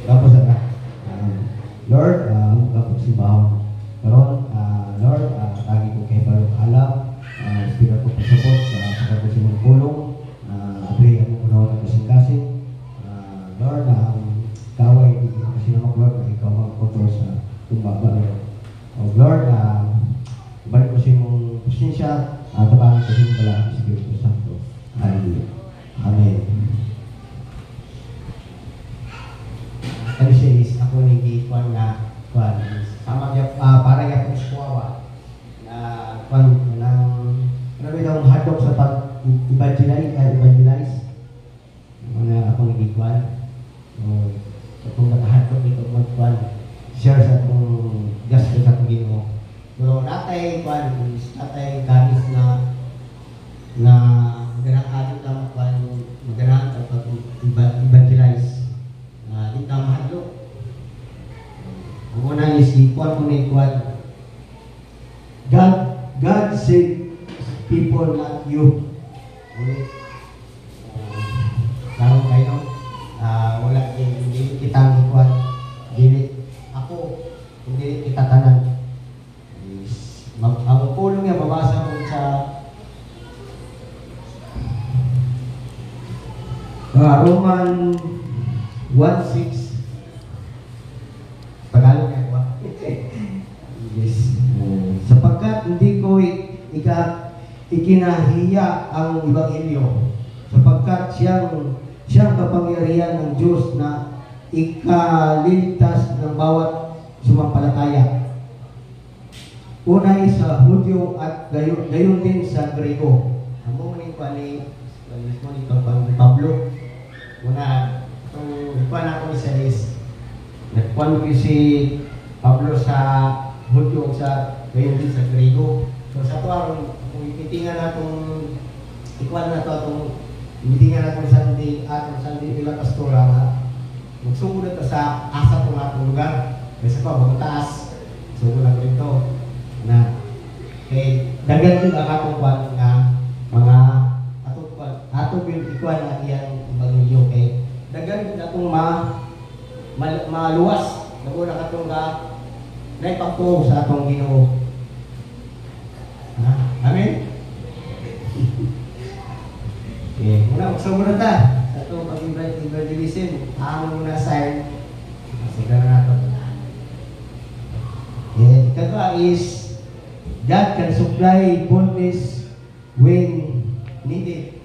Tapos na. Lord, kapag simbahon. Karon, Lord, tagi ko kay Barong Alam, Espiritu ko pasabot sa pagkakusimong pulong, abrihan mo kunaw na kasing-kasing. Lord, kaway, kasi naman Lord, na ikaw mag-control sa tumbaba. Lord, balik ko sa imong pasensya, tabangan ko sa imong bala, Espiritu Santo. Hallelujah. Amen. Ano siya is, ako nagigikuan na sama niya, para niya kong suwawa na ng hadok sa pag-evangelize na ako nagigikuan itong nakahadok ito magkuan share sa itong gasto sa itong Ginoo. Pero natay ganis na maganang adot lang maganang pag-evangelize di ka mahadlok. Ang una is ikuan ko na ikuan. God save people, not you. Okay? Karong kayo, wala hindi kita ikuan. Dili ako, hindi kita tanan. Ang pulong niya, babasa mo sa Roman 1:6. Tagalog niya ba? Yes. Sapagkat hindi ko ikinahiya ang Ebanghelyo, sapagkat siyang kapangyarihan ng Diyos na ikaliligtas ng bawat sumampalataya. Unay sa Hudyo at gayon din sa Grego. Amo man ko ni Pablo. Una kuan ako sa is nagkuan ko si Pablo sa Hudyo sa gayon din sa Grego. So sa tuwang itingan natong ikuan na to atong itingan natong Sunday bila pastora na magsugod na sa asa tong atong lugar. Kasi pa bagong taas. Sugod na dito na kay dagan din ang atong kuan nga mga atong ikuan na iyang Ebanghelyo kay dagan din atong maluwas na una katong naipagtuog sa atong Ginoo. Amen? Okay, muna magsumura ta sa itong pag-evangelism. Amon muna sign. Sigara na ito. Okay, ikaw is God can supply boldness when needed.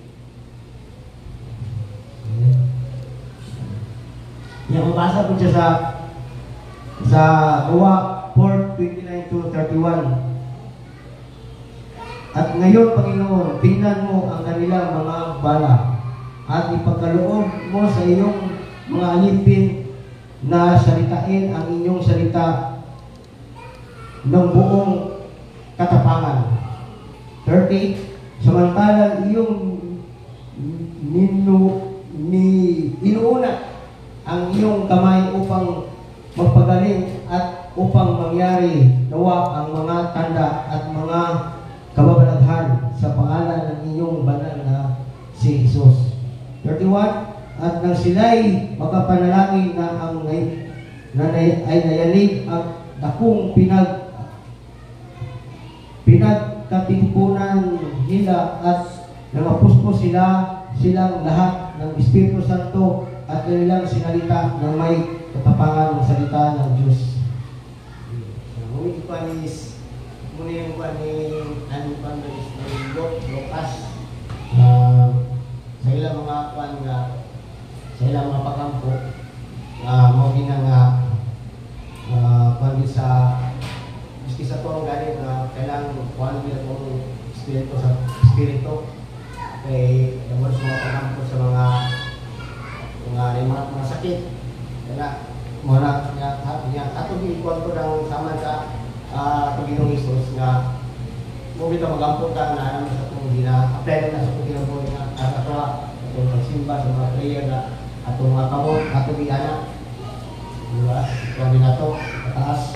Yang mabasa po siya sa Gawa 4:29-31. At ngayon, Panginoon, tingnan mo ang kanilang mga bala at ipagkaloob mo sa iyong mga alipin na salitain ang inyong salita ng buong katapangan. 30. Samantalang iyong inuuna ang iyong kamay upang magpagaling at upang mangyari nawa ang mga tanda at mga kababalaghan sa pangalan ng inyong banal na si Jesus. 31. At nang sila'y makapanalangin na ang ay nayanig ang dakong pinagkatipunan nila at namapuspos silang lahat ng Espiritu Santo at kanilang sinalita ng may katapangan ng salita ng Diyos. Muna yung Lucas sa ilang mga sa ilang mga pagampo mo ginang pandi sa miski sa tuwang galit na kailangan kuhan nila itong Espiritu kay naman sa mga pagampo sa mga sakit kaya muna atong ikuan ko ng sama sa Panginoong Isus nga mo kita magampot ka na ano sa itong apply na sa itong ginagawa nga atong pagsimba sa mga prayer na atong mga kamot, atong iana diba? Grabe na ito, mataas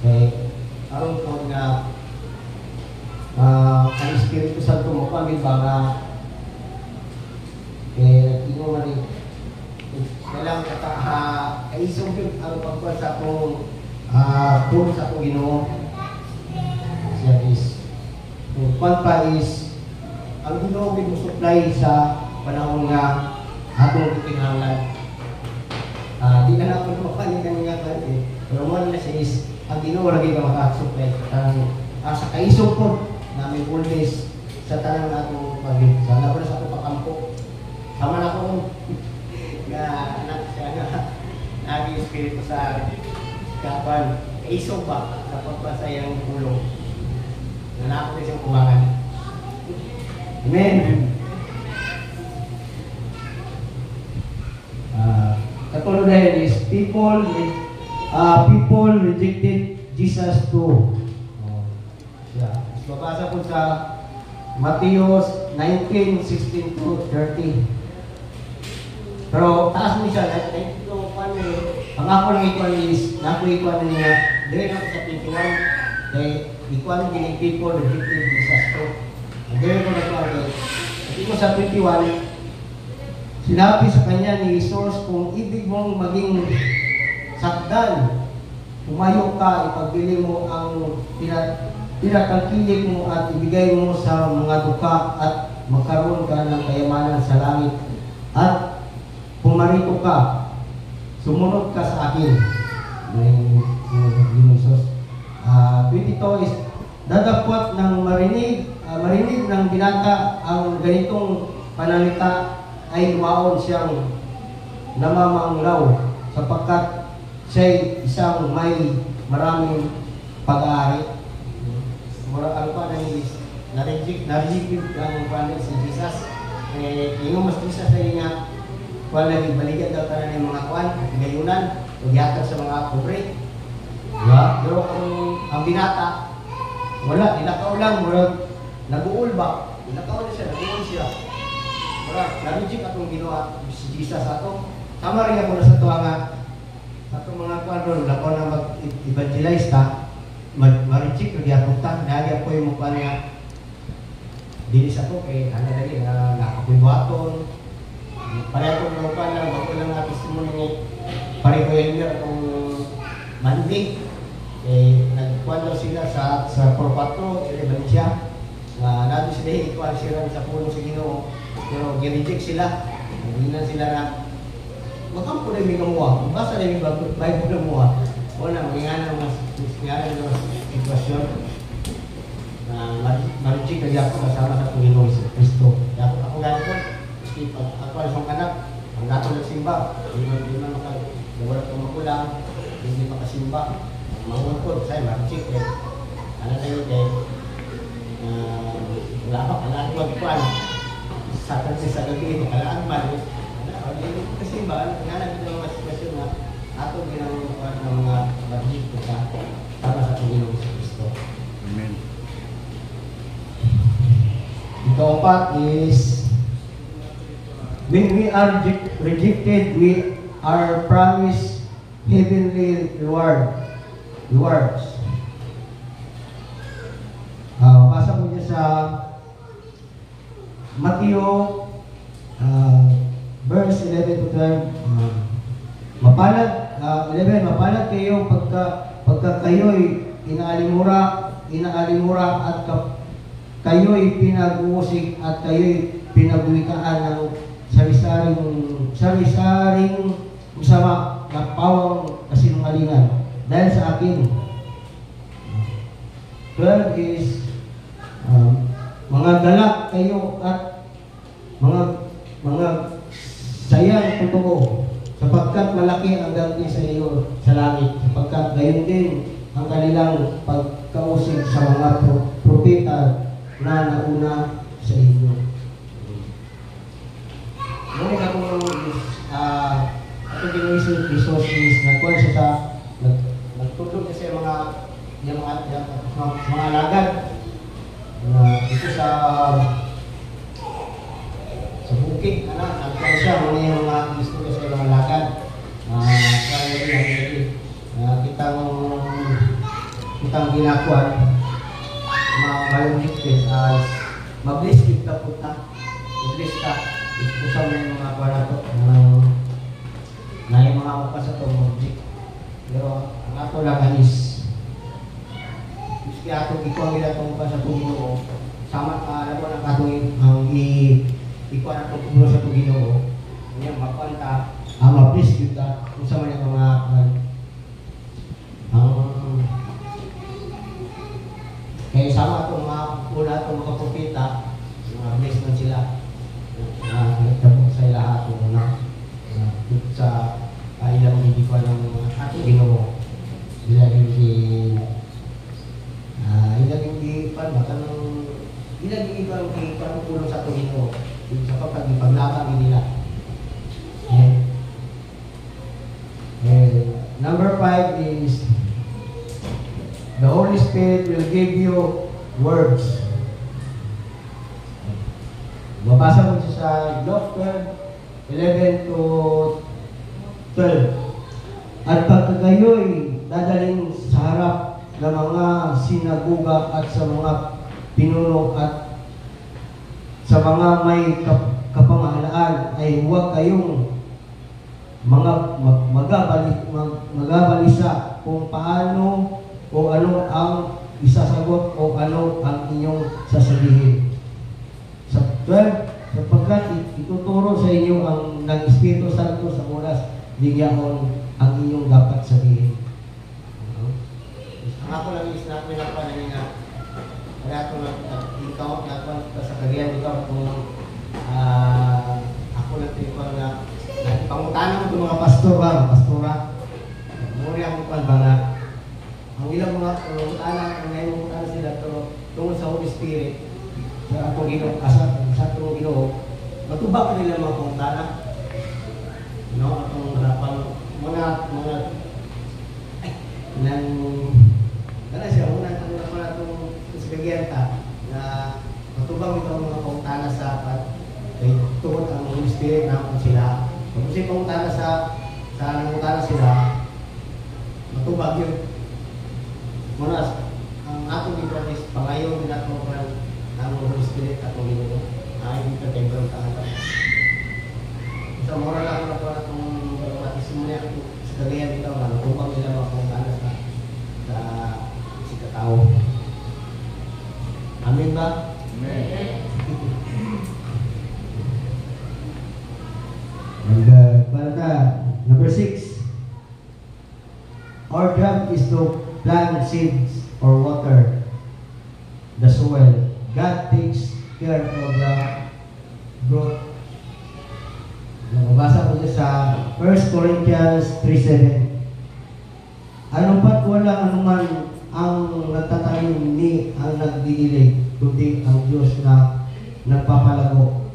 kay aron ko nga ang Espiritu Santo mo kami ba nga ino man rin dalang kaisong yun ang pagkuhan sa akong puro sa akong Ginoo. Siya is kung pa is ang Ginoo mo supply sa panahon nga atong kinahanglan. Di na natin makapanin kanina pero one na siya is ang Ginoo lagi ka makasupply sa kaisong po namin always sa tanang atong pagit. Sana ko na sa atong pakampo sama na ko na naging espiritu sa kapan kaisong ba sa pagpasayang ulong na nakapit siyang kumakan. Amen. Katulad na yun is people rejected Jesus too. Babasa po sa Matthew 19:16-30. Pero taas mo siya, ang ako lang ikuan is, nakuikuan na niya, dahil ako sa 21, dahil ikuan din people rejected Jesus too. Dahil ko nagkuhan doon. At ito sa 21, sinabi sa kanya ni Jesus, kung ibig mong maging sakdan, tumayo ka, ipagbili mo ang tinatangkilik mo at ibigay mo sa mga duka at magkaroon ka ng kayamanan sa langit. At pumarito ka, sumunod ka sa akin. Jesus. 22 is dadapot ng marinig ng binata ang ganitong panalita ay lumaon siyang namamanglaw sapagkat siya'y isang may maraming pag-aari. Mura ang pa ng na-reject ang panel si Jesus. Yung mas isa sa niya kuwan lagi balikan daw tanan ng mga kuwan, ngayunan, paghatag sa mga pobre. Diba? Pero ang binata, wala, nilakaw lang, mura, nag-uul ba? Nilakaw na siya, nag-uul siya. Mura, na-reject atong ginawa si Jesus ato. Tama rin ako na sa tuwa nga, sa itong mga kuwan ron, lakaw na mag-evangelize ta, ma-reject lagi atong ta, nahagi ako yung mukha niya. Dili sa to, ano lagi, nakakuiwaton, pareho kong mga kuwan lang, bago lang nga testimony ni pareho yung itong Monday. Nagkuhan daw sila sa Porpatro, Valencia. Nato sila ikuhan sila sa puno sa Ginoo. Pero gi-reject sila. Naginan sila na makampo na yung gamuha. Basta na yung Bible na muha. Wala, mangyana ng sitwasyon. Ma-reject na ako kasama sa Panginoon si Kristo. Ako gano'n ko. Ako ay isang anak. Ang nato nagsimba. Hindi man wala kang magulang. Hindi makasimba. Mangungkod, saya marchik ano na yun wala ka, wala ka magkuhan sa gabi, makalaan man kasi ba, nanagin ng mga sitwasyon na ato ginagawa ng mga marchik ko sa para sa Panginoon sa Kristo. Amen. Ika-4 is when we are rejected, we are promised heavenly rewards. Basa mo niya sa Matthew verse 11 to 12. Mapalad kayo pagka kayo'y inaalimura at kayo'y pinag-uusig at kayo'y pinagwikaan ng sari-saring masama na pawang kasinungalingan. Dahil sa akin, 12 is mga galak kayo at mga sayang totoo sapagkat malaki ang ganti sa iyo sa langit sapagkat gayon din ang kanilang pagkausig sa mga propeta na nauna sa inyo. Ngunit ako ginuisip Jesus is nagkuhan siya sa nagtulog kasi mga alagad dito sa bukid, nagkuhan siya mga gusto kasi mga alagad kitang ginakuhan mga malungkit as Mabilis kita puta. Mabilis ka. Usap na yung mga kwarato. Na yung mga upas sa ito. Pero ang ato lang anis. Gusto ato ikuha nila itong upas sa Ginoo. Sama ka, alam mo na katong ikuha na itong upas sa Ginoo. Ngayon, mapanta. Mabilis kita. Usap na yung mga kaya sama itong mga una itong mga propeta. Mga blessed man sila. Nagtapok sa lahat sa ilang hindi ko ng ating Ginoo. Ilang hindi tulong sa ating Ginoo. Sa pagpaglakang nila. Number 5 is the Holy Spirit will give you words. Mabasa mo siya sa Luke 11 to 12. At pagkagayoy dadaling sa harap ng mga sinaguga at sa mga pinuno at sa mga may kapamahalaan ay huwag kayong magabalisa kung paano o ano ang isasagot o ano ang inyong sasabihin. Sa 12, sapagkat ituturo sa inyo ang ng Espiritu Santo sa oras ligyaon ang inyong dapat sabihin. Ang ako lang isnap nila pa na nga kaya ako ikaw sa kagayan ikaw kung ako lang ikaw na pangutanan mo itong mga pastora muli ako pa na ang ilang mga pangutanan ang ngayon pangutanan sila tungkol sa Holy Spirit sa atong Ginoo sa atong Ginoo matubak nila mga pangutanan atong mga nang siya muna itong sigagyan na matubak itong mga pangutanan sa tungkol ang Holy Spirit na sila. Kung siya pangutana nangutana sila, matubag yun. Muna, ang atong ito is pangayon din natin ang Holy Spirit at ang Ginoo. Ay, dito tayo ang tangan. So, mura lang ako na itong testimony ako sa kagayan dito, matubag nila mga pangutana sa sikatao. Amen ba? Amen. And number 6, our job is to plant seeds or water the soil. God takes care of the growth. Nabasa ko sa 1 Corinthians 3:7. Ano pat walang anuman ang nagtatanim ni ang nagdidilig, kundi ang Diyos na nagpapalago.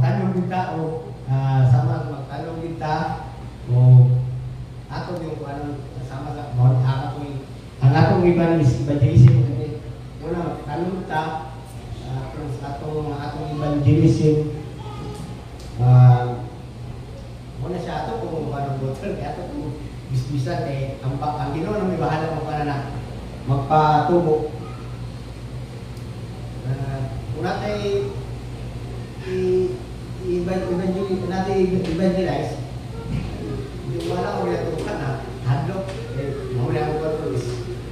Magtanong din tao sama magtanong din ta o ato yung sama sa ang atong evangelism muna magtanong ta atong evangelism muna siya ato kung botol kaya ato kung bisbisan ang Ginoo na may bahala mo para na magpatubo muna tayo evangelize yung wala ko rin ito na hadlok mahuli ako ba ito is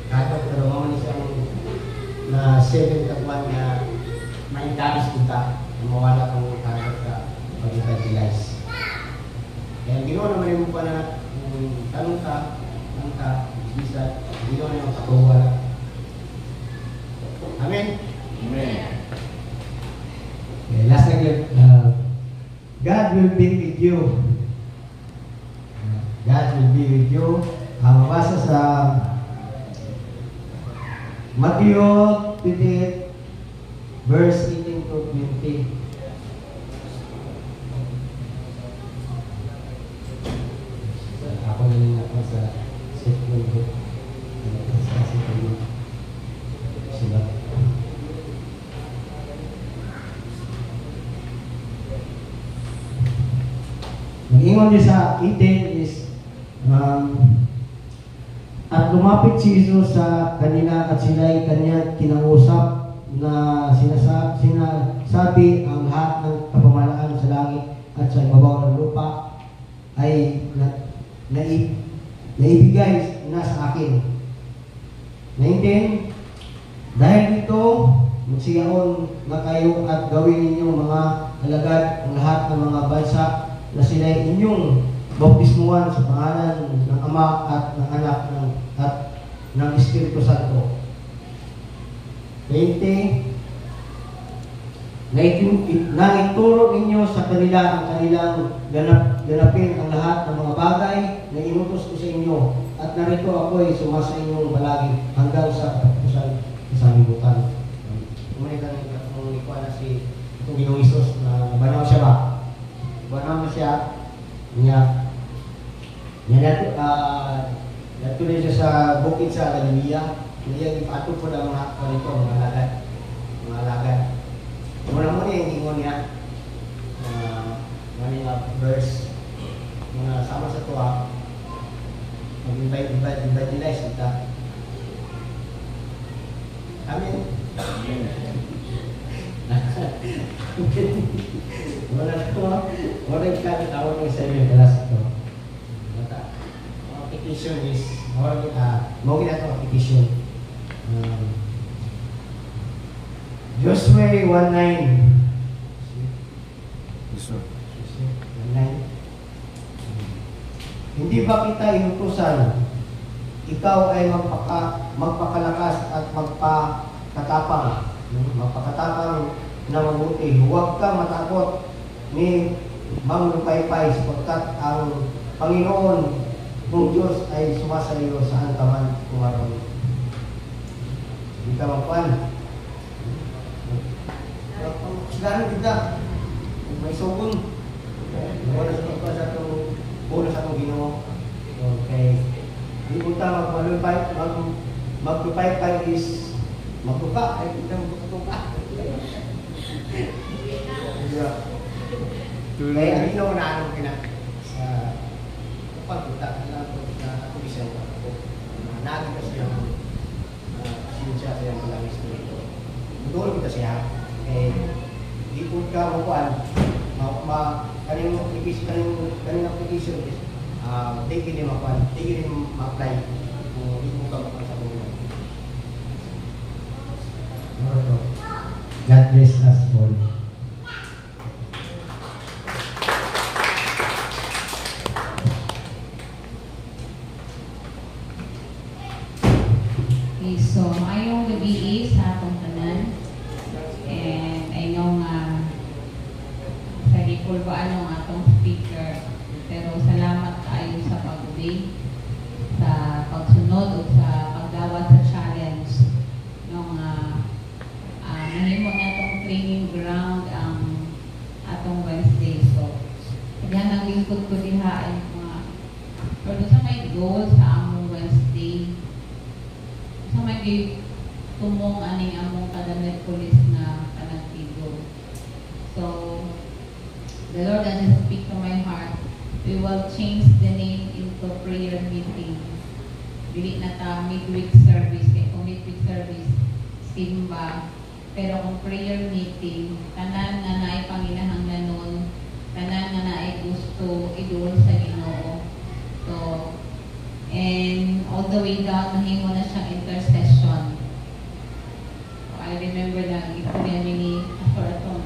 hadlok pero mamani siyang na 7 kapuan na maingkabis kita na mawala kong hadlok ka pag-evangelize kaya ginawa naman yung pa na tanong ka bisa ginawa na yung patuwala. Amen? Amen. Okay, last again, God will be with you. God will be with you. Mabasa sa Matthew 28, verse 18 to 20. Ako na ako sa second book. Sila. Ang ingon niya sa 18 is At lumapit si Jesus sa kanila at sila'y kanya kinausap na sinasabi ang lahat ng kapamalaan sa langit at sa ibabaw ng lupa ay naibigay na sa akin. 19. Dahil dito, magsiyaon na kayo at gawin ninyong mga alagad ang lahat ng mga bansa na sila'y inyong bautismuhan sa pangalan ng Ama at ng Anak at ng Espiritu Santo. 20. Naituro ninyo sa kanila ang kanilang ganapin ang lahat ng mga bagay na inutos ko sa inyo, at narito ako'y sumasa inyong palagi hanggang sa katapusan ng sanlibutan. Kumain ka ng ikuha na si itong Ginoong Isus na banaw siya ba? Banaw na siya niya. Nato rin siya sa bukid sa Galilea. Niya ipatog po ng mga kalito, mga alagad. Mula-muna yung ingon niya, mga verse, mga sama sa tuwa, mag-evangelize kita. Amen. Wala yung kakitawag ng sa inyo, dalas ito. Petition is, mawag na ito petition. Joshua 1:9. Yes, sir. 1:9. Hindi ba kita inutusan? Ikaw ay magpakalakas at magpakatapang. Magpakatapang na mabuti. Huwag ka matakot ni manglupaypay sapagkat ang Panginoon mong Diyos ay sumasa iyo saan ka man kumaroon. Hindi ka magpan. Sigahan kita. May sugon. Wala sa ito sa itong bonus sa itong Ginoo. Okay. Hindi po ta magpapaypay is magpupa. Ay, kita magpupa. Kaya ang Ginoo na anong sa pagpunta na ako isa ko. Naging kasi yung siya sa yung langis nito. Magulong kita siya. Di po ka makuan, kanina application is, di kini makuan, di kini ma-apply kung di po ka makuan sa mga. God bless us all. Okay, so mayong gabi sa atong tanan. And I know nga sa gipulbaan ng atong speaker, pero salamat kayo sa pag-obey, sa pagsunod o sa pagdawat sa challenge nung nahimo na itong training ground ang atong Wednesday. So yan ang lingkod ko diha ay mga pero sa may goal sa among Wednesday, sa may tumong aning among kadamit police na kanagtigo. So, the Lord has just speak to my heart. We will change the name into prayer meeting. Dili na ta midweek service. Kaya kung midweek service, simba. Pero kung prayer meeting, tanan na naay panginahanglan nun, tanan na naay gusto idul sa Ginoo. So, and all the way down, nahimo na siyang intercession. I remember na ito niya ni Pastor Aton.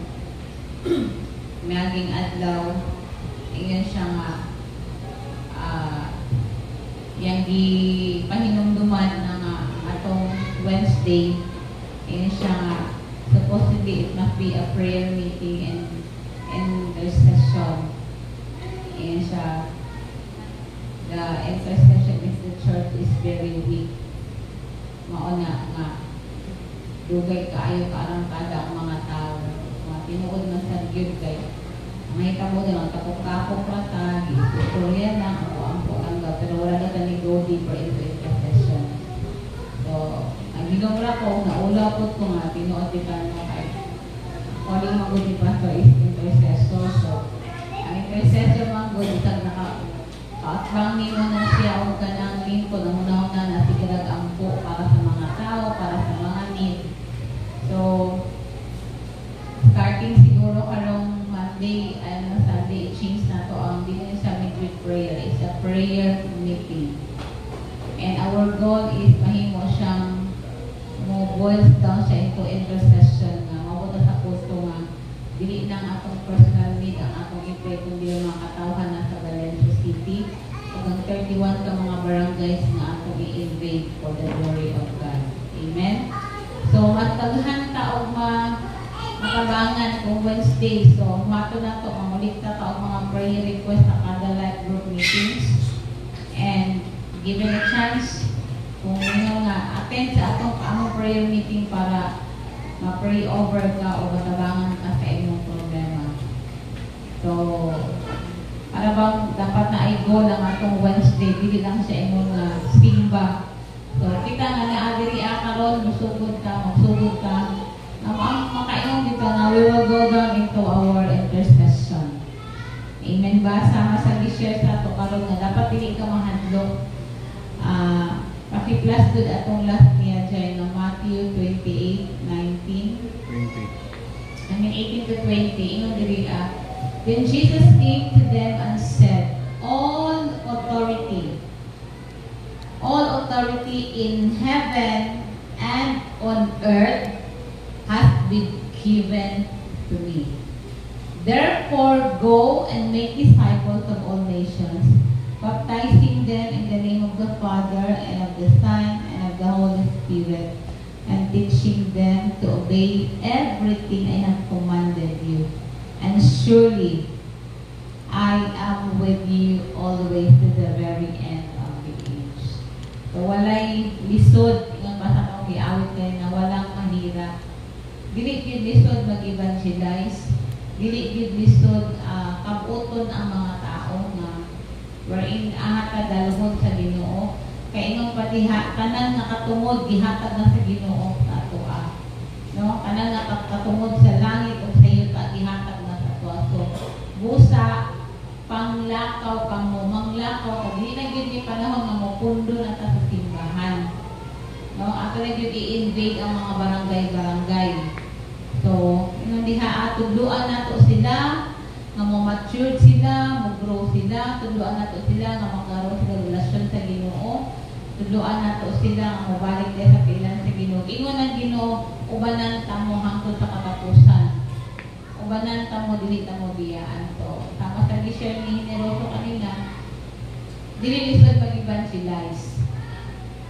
Naging adlaw, ingan siya nga yung pahinumduman ng atong Wednesday. Ingan siya nga supposedly it must be a prayer meeting and intercession. Ingan siya the intercession in the church is very weak. Mauna nga dugay kaayo karang kada ang mga tao. Mga tinuod man sa gyud kay makita mo na tapok-tapok pa ta, istorya lang ako ang pero wala na tani go deeper into intercession. So, ang ginawra ko, naula po ko nga tinuod kita mo kay calling mo gud pa to is intercessor. So, ang intercessor man gud itag naka at bang nimo na siya o kanang lingkod ang una-una na goal is mahimo siyang mo boils down siya into intercession nga mabuta sa puso nga dili nang atong personal need ang atong i-pray kundi ang mga katawhan na sa Valencia City ug ang 31 ka mga barangays nga atong i-invade for the glory of God. Amen. So mataghan ta og makabangan kung Wednesday. So mato na to mangulit ta og mga prayer request sa kada live group meetings and given a chance kung nga attend sa atong kaamong prayer meeting para ma-pray over ka o matabangan ka sa imong problema. So, para bang dapat na ay goal ang atong Wednesday, dili lang sa imong simba. So, kita nga na adiri karon musugod ka, magsugod ka. Ang makaingon dito na we will go down into our intercession. Amen ba? Sama sa gi-share sa ato karon nga dapat dili ka mahadlok. Paki-plus good atong last niya dyan ng Matthew 28:19. 18 to 20. Ingon diri Then Jesus came to them and said, All authority in heaven and on earth hath been given to me. Therefore go and make disciples of all nations, baptizing them in the name of the Father, and of the Son, and of the Holy Spirit, and teaching them to obey everything I have commanded you. And surely, I am with you always to the very end of the age. So, walay lisod, yung basa kong giawit kayo na walang mahirap. Dili gyud lisod mag-evangelize, dili gyud lisod kabuton ang mga tao nga wherein ahatag dalhon sa Ginoo kay ingon pati tanan nga katungod gihatag na sa Ginoo sa atoa, no, tanan nga katungod sa langit ug sa yuta gihatag na sa atoa. So busa panglakaw kamo manglakaw kag di na gyud ni panahon nga mopundo na ta sa simbahan, no, ato na gyud i-invade ang mga barangay. So ingon diha tudloan nato sila nga mo-mature sila, mo-grow sila, tudloan nato sila nga magkaroon sila relasyon sa Ginoo, tudloan nato sila nga mobalik sa pilan sa Ginoo. Ingon ang Ginoo, ubanan ta mo hangtod sa katapusan. Ubanan ta mo dili ta mo biyaan. So, sama sa gi-share ni Hineroso kanina, dili lisod mag-evangelize.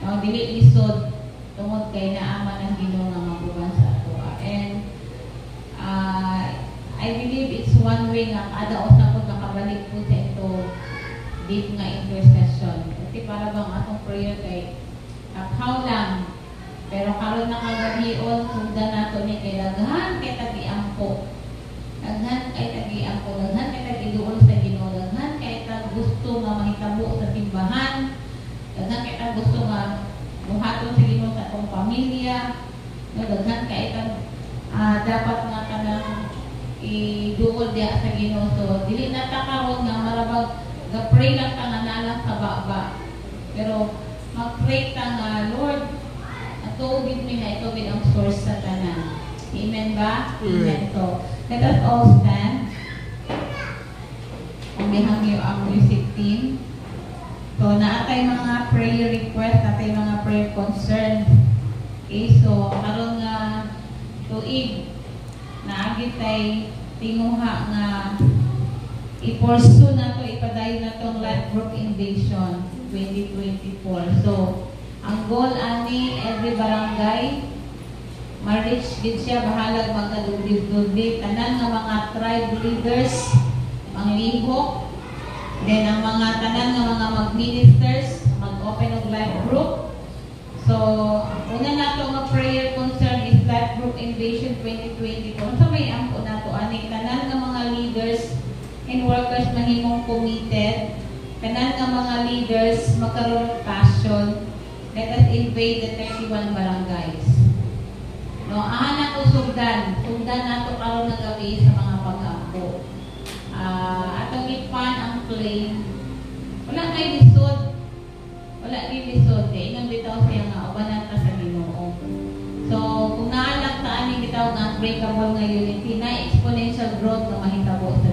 No, dili lisod tungod kay naaman ang Ginoo nga maguban sa ato. And I believe it's one way nga kada usa po nakabalik po sa ito deep nga intercession. Kasi para bang atong prayer kay how lang pero karon na kagabion sundan nato ni kay daghan kay tagiampo. Daghan kay tagiampo, daghan kay tagiduol sa Ginoo, daghan kay tag gusto nga mahitabo sa simbahan, daghan kay tag gusto nga buhaton sa Ginoo sa atong pamilya, daghan kay tag dapat nga kanang i-duol diya sa Ginoo. So, dili na ta karon nga marabag ga-pray lang ta nga nalang sa baba. Pero mag-pray ta nga, Lord, atubig mi na itubig ang source sa tanan. Amen ba? Amen. So, let us all stand. Umihang yung ang music team. So, naatay mga prayer request, naatay mga prayer concern. Okay, so, karon nga tuig naagit tay tinguha nga i-pursue na to, ipadayon na tong life group invasion 2024. So, ang goal ani every barangay ma-reach gid siya bahalag magkadugdib-dugdib tanan nga mga tribe leaders manglihok, then ang mga tanan nga mga mag-ministers mag-open og life group. So, una nato nga prayer concern is life group invasion 2024. So, may ampo nato ani tanan nga mga leaders and workers mahimong committed, tanan nga mga leaders magkaroon ng passion. Let us invade the 31 barangays. No, ahan ako sugdan nato karon nga gabi sa mga pag-ampo. Atong ipan ang claim. Wala kay lisod. Wala kay lisod kay ingon bitaw siya nga ubanan ta sa Ginoo. So, kung naalak ta ani bitaw nga unbreakable nga unity na exponential growth nga mahitabo sa